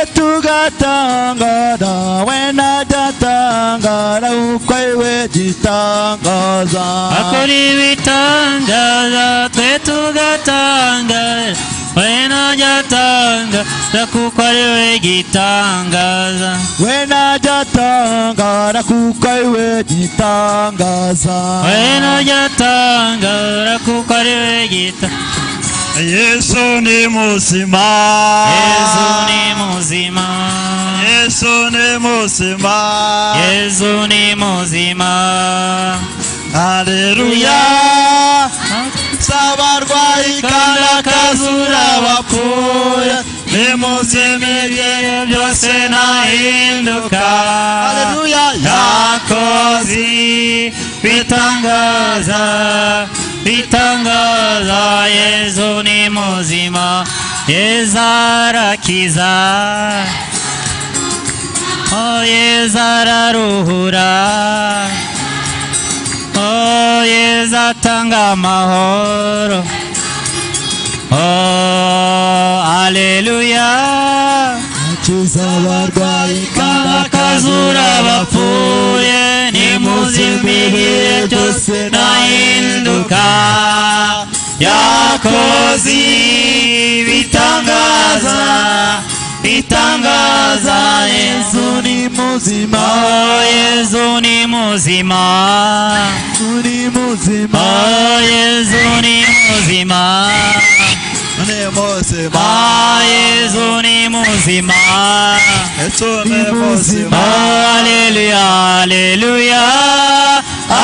tugatangara wena datangara ukwewe gitangaza akora ibitangaza twe tugatangara wena jatangara kuko ariwe gitangaza wena jatangara kuko ariwe gitangaza wena jatangara kuko ariwe gitangaza Yesu ni muzima Yesu ni muzima Yesu ni muzima Yesu ni muzima Haleluya Sabarwayi kandi akazura abapfuye ni muzima ibihe byose ntahinduka Haleluya yakoze bitangaza bitangaza Yesu ni muzima Yesu arakiza oh Yesu araruhura oh Yesu atanga amahoro oh haleluya akiza abarwayi kandi akazura abapfuye ni muzima ibihe byose ntahinduka yakoze bitangaza bitangaza Yesu ni muzima oh Yesu ni muzima ni muzima oh Yesu ni muzima Yesu ni muzima haleluya haleluya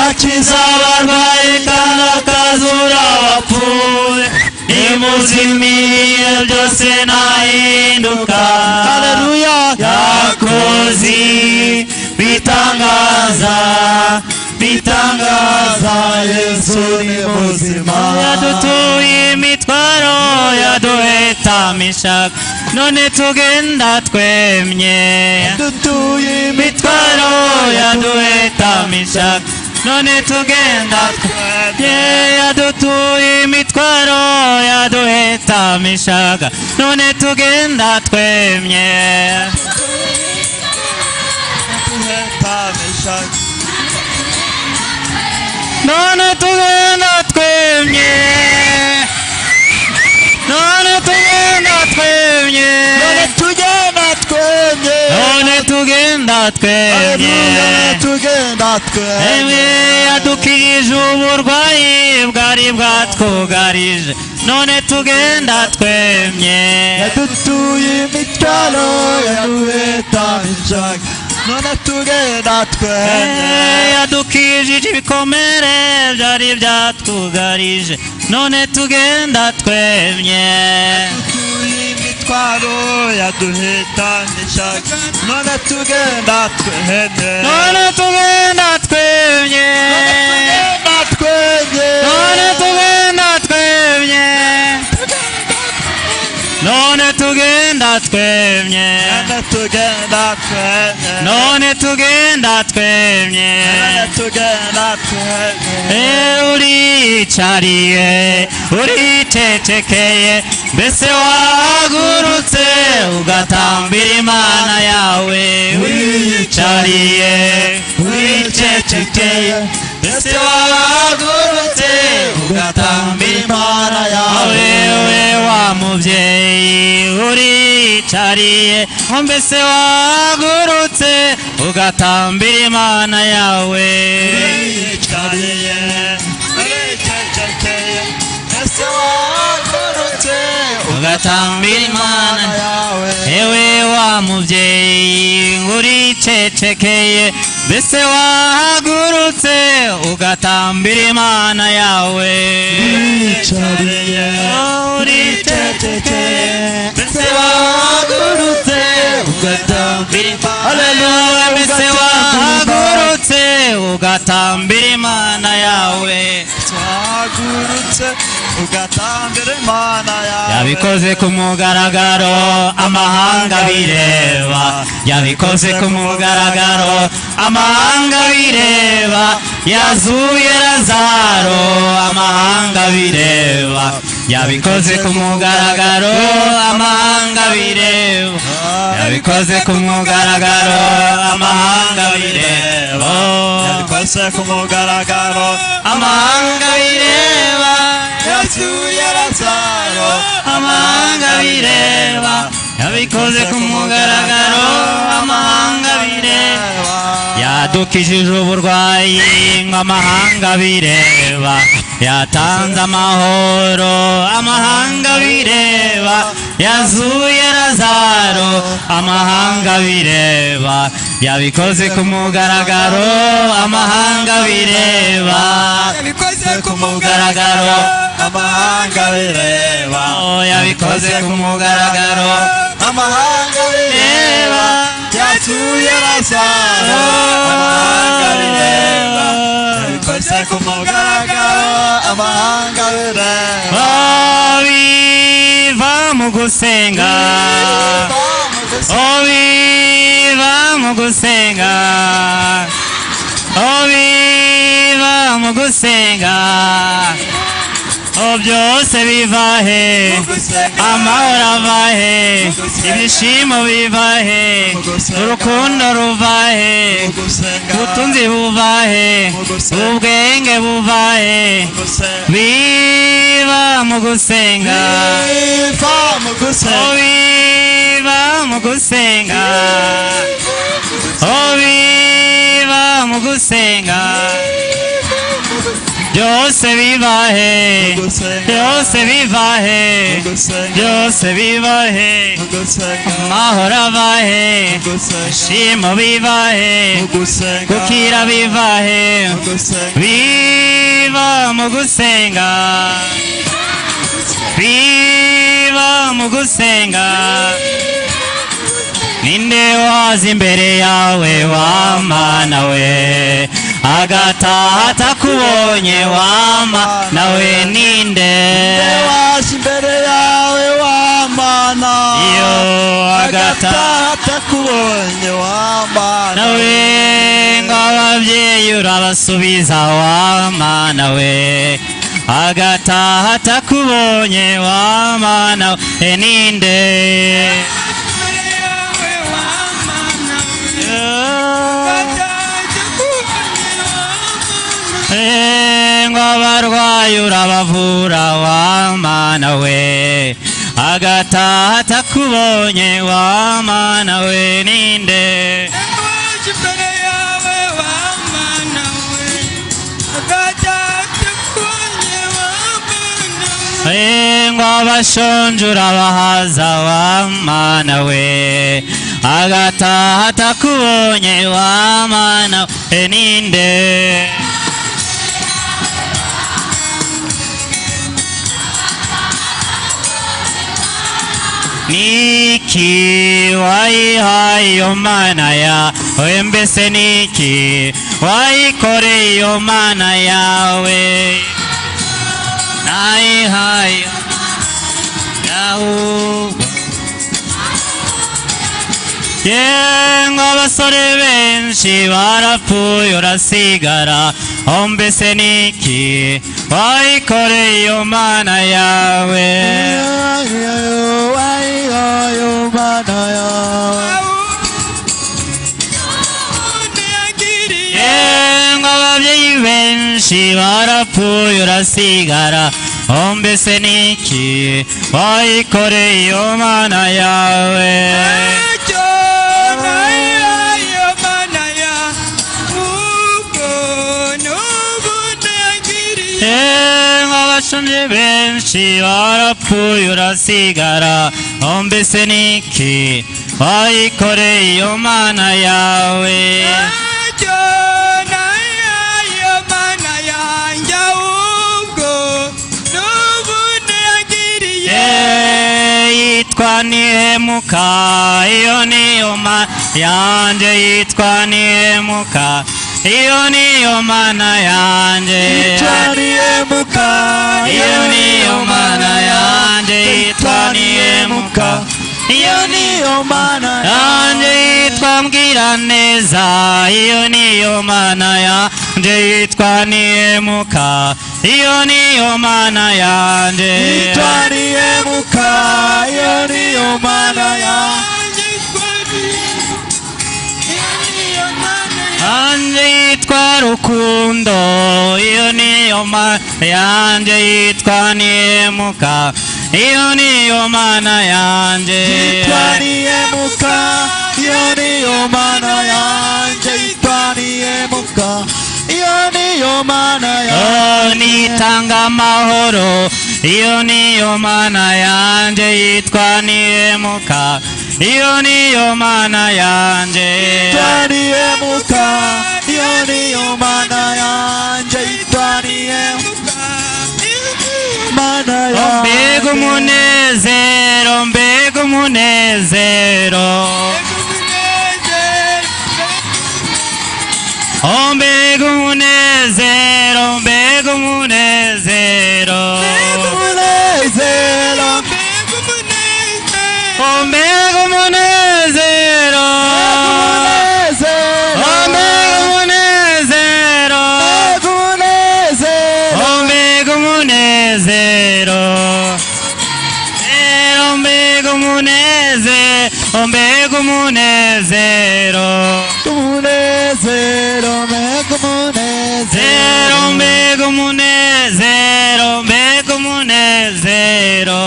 akiza abarwayi kandi akazura abapfuye ni muzima ibihe byose ntahinduka haleluya yakoze bitangaza bitangaza Yesu ni muzima yadutuye imitwaro yaduhetamishaga none tugenda twemye yadutuye imitwaro yaduhetamishaga none tugenda twemye yadutuye imitwaro yaduhetamishaga none tugenda twemye none tugenda twemye none tugenda twemye none tugenda twemye yadukirije uburwayi bwari bwatwugarije none tugenda twemye yadutuye imitwaro yaduhetamishaga none tugenda twemye yadukijije ibikomere byari byatwugarije none tugenda twemye imitwaro yaduhetamishaga none tugenda twemye none tugenda twemye none tugenda twemye none tugenda twemye none tugenda twemye uricariye uricecekeye mbese wahagurutse ugatambira Imana yawe uricariye uricecekeye mbese wahagurutse ugatambira Imana yawe we wa mubyeyi uricariye mbese wahagurutse ugatambira Imana yawe uricariye uricecekeye mbese wahagurutse ugatambira Imana yawe ewe wa mubyeyi uricecekeye mbese wahagurutse ugatambira Imana yawe uricariye uricecekeye mbese wahagurutse ugatambira haleluya mbese wahagurutse ugatambira Imana yawe wahagurutse ugatambira Imana yawe yabikoze ku mugaragaro amahanga bireba yabikoze ku mugaragaro amahanga bireba yazuye Lazaro amahanga bireba yabikoze ku mugaragaro amahanga bireba yabikoze ku mugaragaro amahanga bireba yabikoze ku mugaragaro amahanga bireba yazuye Lazaro amahanga bireba yabikoze ku mugaragaro amahanga bireba yadukijije uburwayi amahanga bireba yatanze amahoro amahanga bireba yazuye Lazaro amahanga bireba yabikoze ku mugaragaro amahanga bireba yabikoze ku mugaragaro amahanga bireba yabikoze ku mugaragaro amahanga bireba yazuye Lazaro amahanga bireba yabikoze ku mugaragaro amahanga bireba biva mu gusenga biva mu gusenga biva mu gusenga byose biva he amahoro ava he ibyishimo biva he urukundo ruva he ubutunzi buva he ubwenge buva he biva mu gusenga biva mu gusenga biva mu gusenga byose biva he byose biva he byose biva he amahoro ava he ishimo biva he gukira biva he biva mu gusenga biva mu gusenga ninde waza imbere yawe wa mana we agataha atakubonye wama nawe ninde waje imbere yawe wa mana iyo agataha atakubonye wa mana nawe ng'ababyeyi urabasubiza wa mana we agataha atakubonye wa mana we ninde ng'abarwayi urabavura wa mana we agataha atakubonye wa mana we ninde ng'abashonje urabahaza wa mana we agataha atakubonye wa mana we ninde niki wayihaye iyo mana yawe mbese niki wayikoreye iyo mana yawe nayihaye ahubwo ng'abasore benshi barapfuye urasigara mbese niki wayikoreye iyo mana yawe ng'ababyeyi benshi barapfuye urasigara mbese niki wayikoreye iyo mana yawe abashonje benshi barapfuye urasigara mbese niki wayikoreye iyo mana yawe yitwa nihemuka iyo niyo mana yanjye yitwa nihemuka iyo niyo mana yanjye yitwa nihemuka iyo niyo mana yanjye yitwa nihemuka iyo niyo mana yanjye yitwa mbwira neza neza, iyo niyo mana yanje yitwa nihemuka, iyo niyo mana yanje yitwa nihemuka, iyo niyo mana yanje yitwa rukundo, iyo niyo mana yanje yitwa nihemuka, iyo niyo mana yanje yitwa nihemuka, iyo niyo mana yanje yitwa nihemuka, iyo niyo mana yanje nitanga amahoro, iyo niyo mana yanje yitwa nihemuka, iyo niyo mana yanje yitwa nihemuka, iyo niyo mana yanje yitwa nihemuka, mana yanje mbega umunezero, mbega umunezero, mbega umunezero, mbega umunezero, mbega umunezero, mbega umunezero, mbega umunezero, mbega umunezero, mbega umunezero, mbega umunezero, umunezero, mbega umunezero, mbega umunezero, mbega umunezero,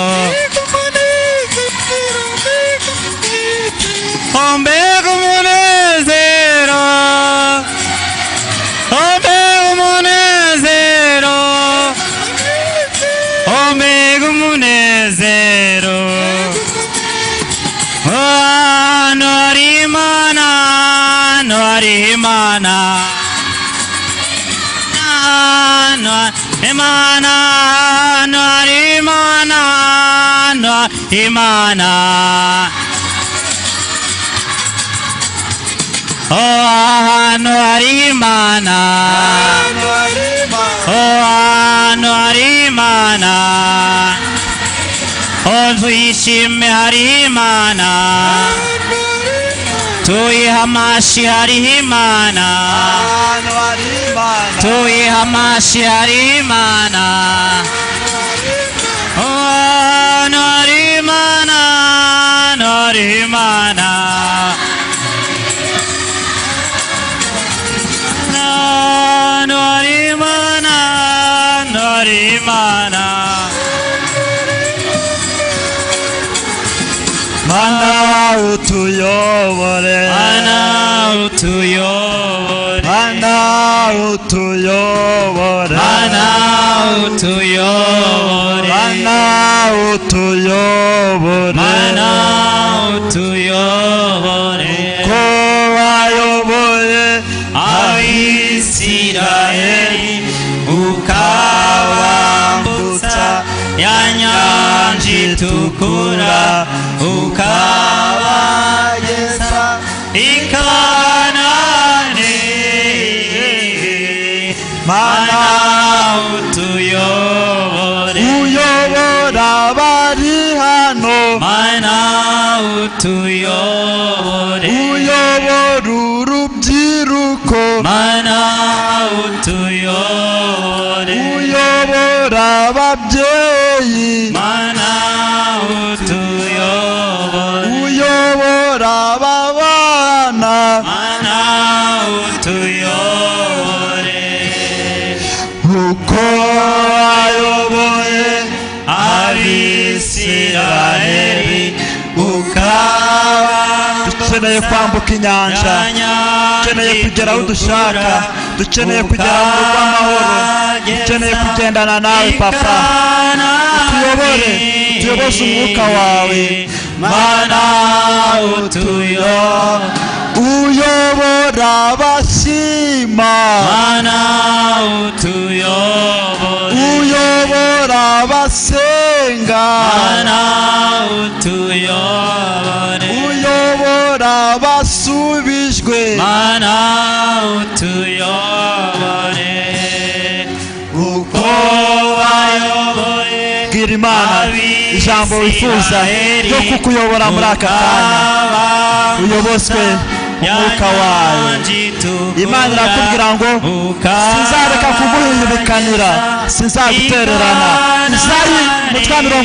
mbega umunezero, mbega umunezero, mbega umunezero, hano hari Imana, hano hari Imana, hano hari Imana, hano hari Imana, hano hari Imana, hano hari Imana, hano hari Imana, tuyishime hari Imana, tuyiha amashyi hari Imana, tuyiha amashyi hari Imana, hano hari Imana, hano hari Imana, hano hari Imana, hano hari Imana, mana utuyobore, mana utuyobore, mana utuyobore, mana utuyobore, mana utuyobore, mana utuyobore, ko wayoboye Abisirayeli ukabambutsa ya nyanja itukura, ukabageza i Kanani, mana utuyobore, uyobora abari hano, mana utuyobore, uyobora urubyiruko, mana utuyobore, uyobora ababyeyi, mana utuyobore, uyobora ababana, mana utuyobore, uko wayoboye Abisirayeli ukaba dukeneye kwambuka inyanja, dukeneye kugera aho dushaka, dukeneye kugera mu rugo amahoro, dukeneye kugendana nawe papa, utuyobore, utuyoboze umwuka wawe, mana uyobora abashima, mana utuyobore, uyobora abasenga, mana utuyobore, uyobora abasubijwe, mana utuyobore, uko wayoboye bwira Imana ijambo wifuza ryo kukuyobora muri aka kanya, uyoboswe umwuka wayo. Imana irakubwira ngo sinzareka kuguhindukanira, sinzagutererana. Izayi 40